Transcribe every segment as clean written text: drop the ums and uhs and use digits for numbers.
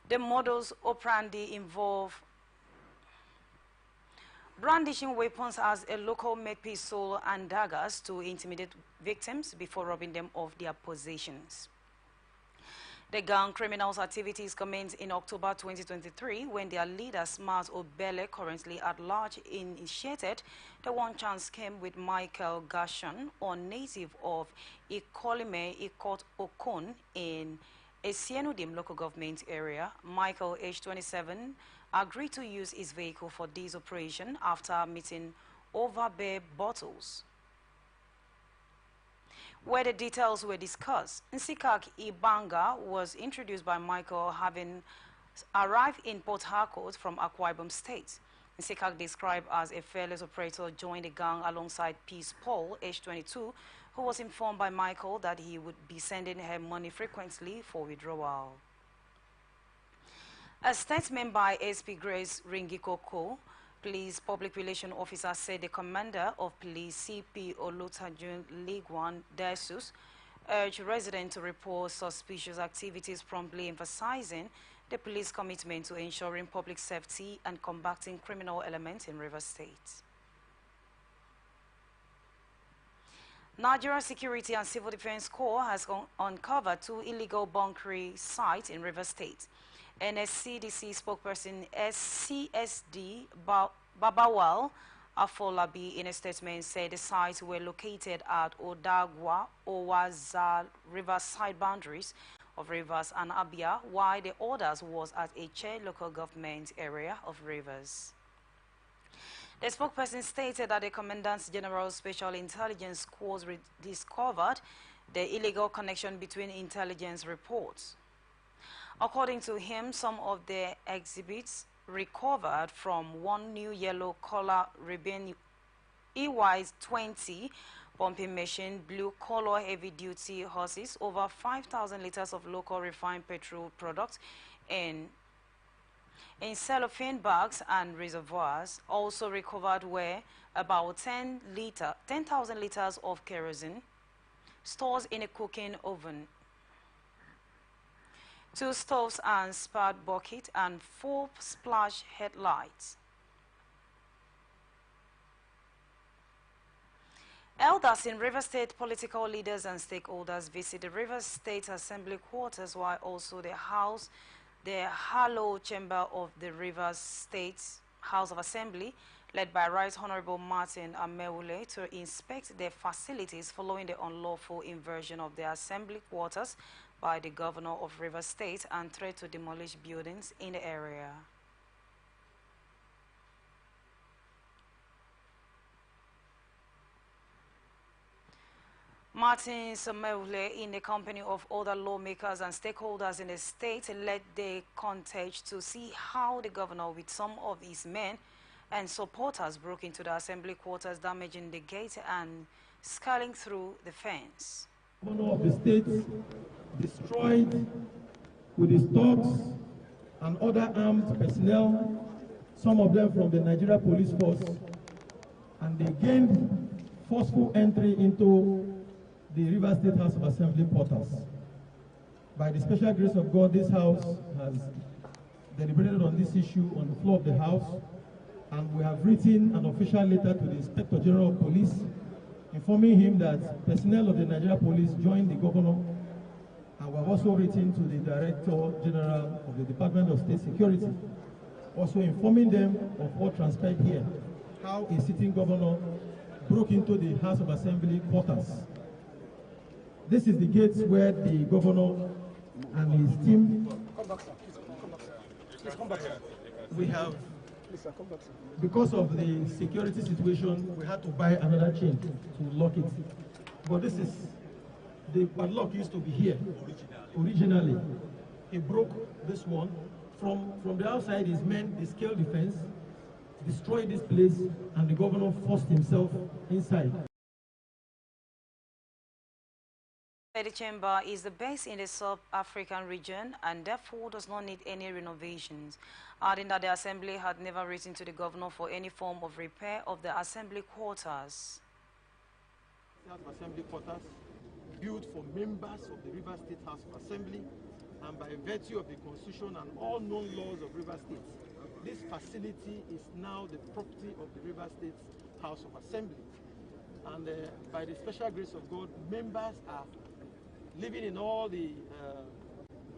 The modus operandi involve brandishing weapons as a local-made pistol and daggers to intimidate victims before robbing them of their possessions. The gang criminals' activities commenced in October 2023 when their leader, Smart Obele, currently at large, initiated the one-chance scheme with Michael Gashon, a native of Ikolime Ikot Okun in Esienudim local government area. Michael, age 27, agreed to use his vehicle for this operation after meeting over beer bottles, where the details were discussed. Nsikak Ibanga was introduced by Michael, having arrived in Port Harcourt from Akwa Ibom State. Nsikak, described as a fearless operator, joined the gang alongside Peace Paul, age 22, who was informed by Michael that he would be sending her money frequently for withdrawal. A statement by SP Grace Ringikoko, Police Public Relations Officer, said the Commander of Police, CP Olutajun League 1 Desus, urged residents to report suspicious activities, promptly emphasizing the police commitment to ensuring public safety and combating criminal elements in Rivers State. Nigeria Security and Civil Defense Corps has uncovered 2 illegal bunkering sites in Rivers State. NSCDC spokesperson SCSD Babawal Afolabi, in a statement, said the sites were located at Odagwa, Owaza riverside boundaries of Rivers and Abia, while the others was at Eche local government area of Rivers. The spokesperson stated that the Commandant General Special Intelligence Corps discovered the illegal connection between intelligence reports. According to him, some of the exhibits recovered from one new yellow color ribbon EY20 pumping machine, blue color heavy-duty horses, over 5,000 liters of local refined petrol products in cellophane bags and reservoirs. Also recovered were about 10,000 liters of kerosene, stores in a cooking oven, 2 stoves and spat bucket, and 4 splash headlights. Elders in Rivers State, political leaders and stakeholders visit the Rivers State Assembly quarters, while also the Halo Chamber of the Rivers State House of Assembly, led by Right Honorable Martin Amewule, to inspect their facilities following the unlawful invasion of the assembly quarters by the governor of Rivers State and threat to demolish buildings in the area. Martin Samuele, in the company of other lawmakers and stakeholders in the state, led the contest to see how the governor, with some of his men and supporters, broke into the assembly quarters, damaging the gate and scaling through the fence. The governor of the state destroyed with his dogs and other armed personnel, some of them from the Nigeria Police Force, and they gained forceful entry into the River State House of Assembly portals. By the special grace of God, this House has deliberated on this issue on the floor of the House, and we have written an official letter to the Inspector General of Police informing him that personnel of the Nigeria Police joined the governor, and we have also written to the Director General of the Department of State Security, also informing them of what transpired here, how a sitting governor broke into the House of Assembly quarters. This is the gate where the governor and his team. Come back, sir. Please come back, sir. We have, Please, sir, come back, sir. because of the security situation, we had to buy another chain to lock it. But this is, the padlock used to be here originally. He broke this one. From the outside, his men, they scaled the fence, destroyed this place, and the governor forced himself inside. The chamber is the base in the South African region and therefore does not need any renovations, adding that the assembly had never written to the governor for any form of repair of the assembly quarters. House of Assembly quarters built for members of the River State House of Assembly and by virtue of the Constitution and all known laws of River State, this facility is now the property of the River State House of Assembly. And by the special grace of God, members are living in all the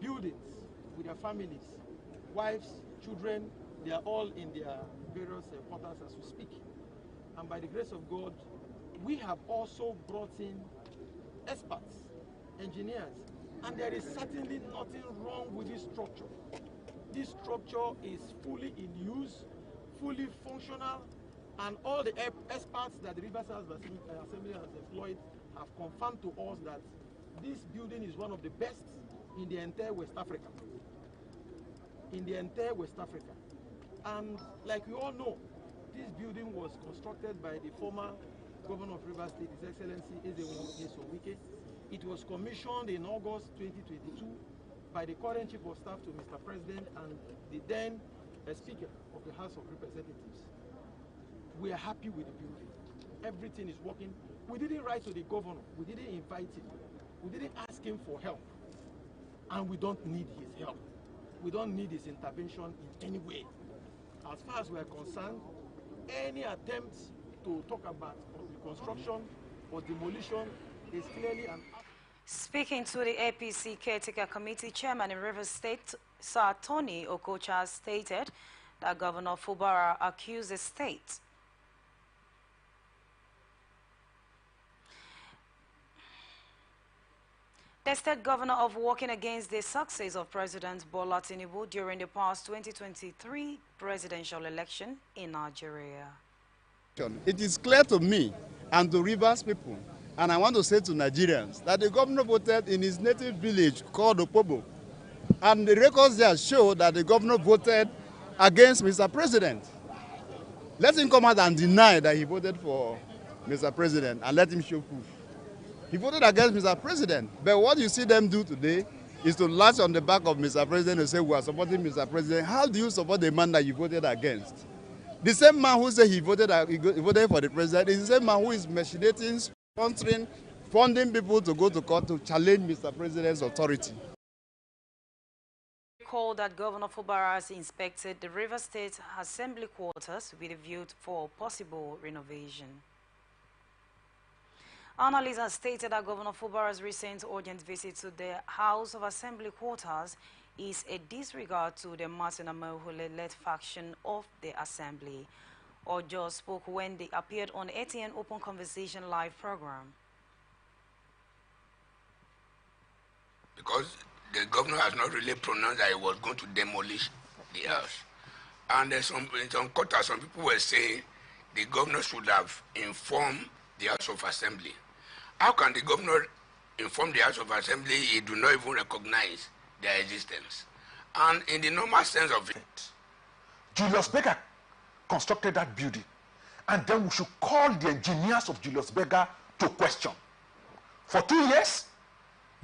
buildings with their families, wives, children. They are all in their various quarters as we speak. And by the grace of God, we have also brought in experts, engineers, and there is certainly nothing wrong with this structure. This structure is fully in use, fully functional, and all the experts that the Riverside Assembly has employed have confirmed to us that this building is one of the best in the entire West Africa. In the entire West Africa. And like we all know, this building was constructed by the former Governor of Rivers State, His Excellency Eze. It was commissioned in August 2022 by the current Chief of Staff to Mr. President and the then Speaker of the House of Representatives. We are happy with the building. Everything is working. We didn't write to the governor. We didn't invite him. We didn't ask him for help. And we don't need his help. We don't need his intervention in any way. As far as we are concerned, any attempt to talk about reconstruction or demolition is clearly an... Speaking to the APC Caretaker Committee Chairman in Rivers State, Sir Tony Okocha stated that Governor Fubara accused the state governor of working against the success of President Bola Tinubu during the past 2023 presidential election in Nigeria. It is clear to me and to Rivers people, and I want to say to Nigerians, that the governor voted in his native village called Opobo. And the records there show that the governor voted against Mr. President. Let him come out and deny that he voted for Mr. President and let him show proof. He voted against Mr. President. But what you see them do today is to latch on the back of Mr. President and say, we are supporting Mr. President. How do you support the man that you voted against? The same man who said he voted for the president is the same man who is machinating, sponsoring, funding people to go to court to challenge Mr. President's authority. Recall that Governor Fubara has inspected the River State Assembly quarters with a view for possible renovation. Analysts have stated that Governor Fubara's recent urgent visit to the House of Assembly quarters is a disregard to the Martin Amaewhule-led faction of the Assembly. Ojo spoke when they appeared on ATN Open Conversation live program. Because the governor has not really pronounced that he was going to demolish the house. And in some quarters, some people were saying the governor should have informed the House of Assembly. How can the governor inform the House of Assembly he do not even recognize their existence? And in the normal sense of it, Julius Berger constructed that building, and then we should call the engineers of Julius Berger to question. For 2 years,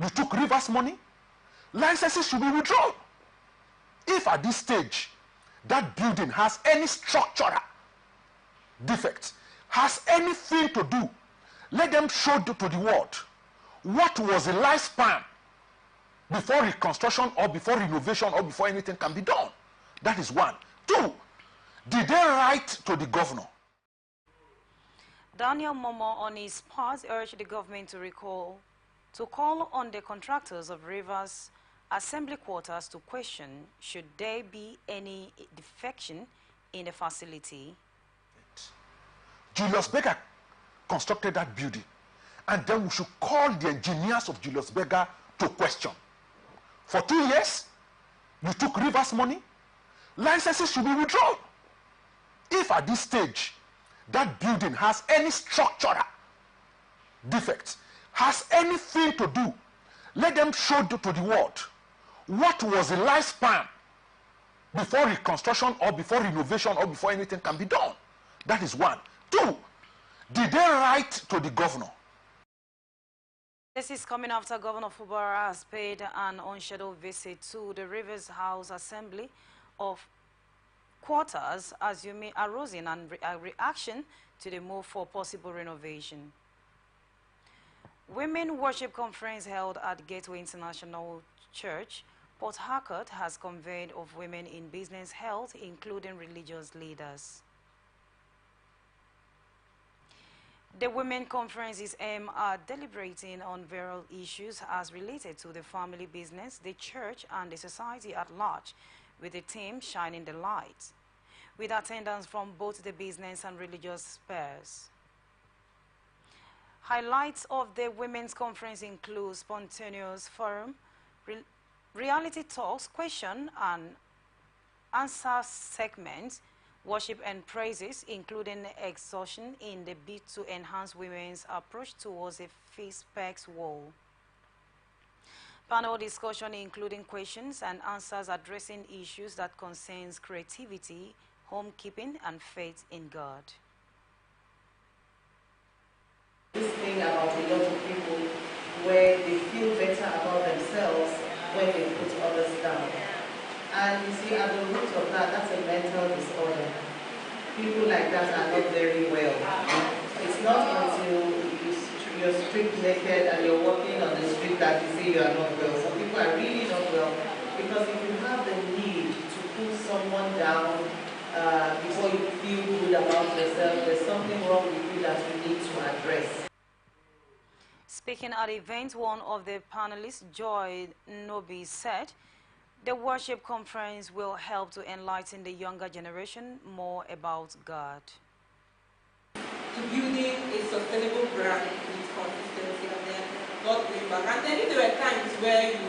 you took Rivers money, licenses should be withdrawn. If at this stage, that building has any structural defect, has anything to do, let them show to the world what was the lifespan before reconstruction or before renovation or before anything can be done. That is one. Two, did they write to the governor? Daniel Momo, on his part, urged the government to call on the contractors of Rivers Assembly quarters to question should there be any defection in the facility. Julius Berger constructed that building, and then we should call the engineers of Julius Berger to question. For 2 years, you took Rivers money, licenses should be withdrawn. If at this stage, that building has any structural defects, has anything to do, let them show to the world what was the lifespan before reconstruction or before renovation or before anything can be done. That is one. Two, did they write to the governor? This is coming after Governor Fubara has paid an unscheduled visit to the Rivers House Assembly of quarters, as you may arose in a reaction to the move for possible renovation. Women Worship Conference held at Gateway International Church Port Harcourt has convened of women in business health, including religious leaders. The Women Conference is aimed at deliberating on various issues as related to the family business, the church, and the society at large, with the theme Shining the Light, with attendance from both the business and religious spheres. Highlights of the Women's Conference include spontaneous forum, reality talks, question and answer segments, worship and praises, including exhaustion in the bid to enhance women's approach towards a fixed world. Panel discussion including questions and answers addressing issues that concerns creativity, homekeeping, and faith in God. This thing about a lot of people where they feel better about themselves when they put others down. And you see, at the root of that, that's a mental disorder. People like that are not very well. It's not until you're stripped naked and you're walking on the street that you say you are not well. Some people are really not well because if you have the need to put someone down before you feel good about yourself, there's something wrong with you that you need to address. Speaking at the event, one of the panelists, Joy Nobi, said, the worship conference will help to enlighten the younger generation more about God. To building a sustainable brand with consistency and then not going back. And then there were times where you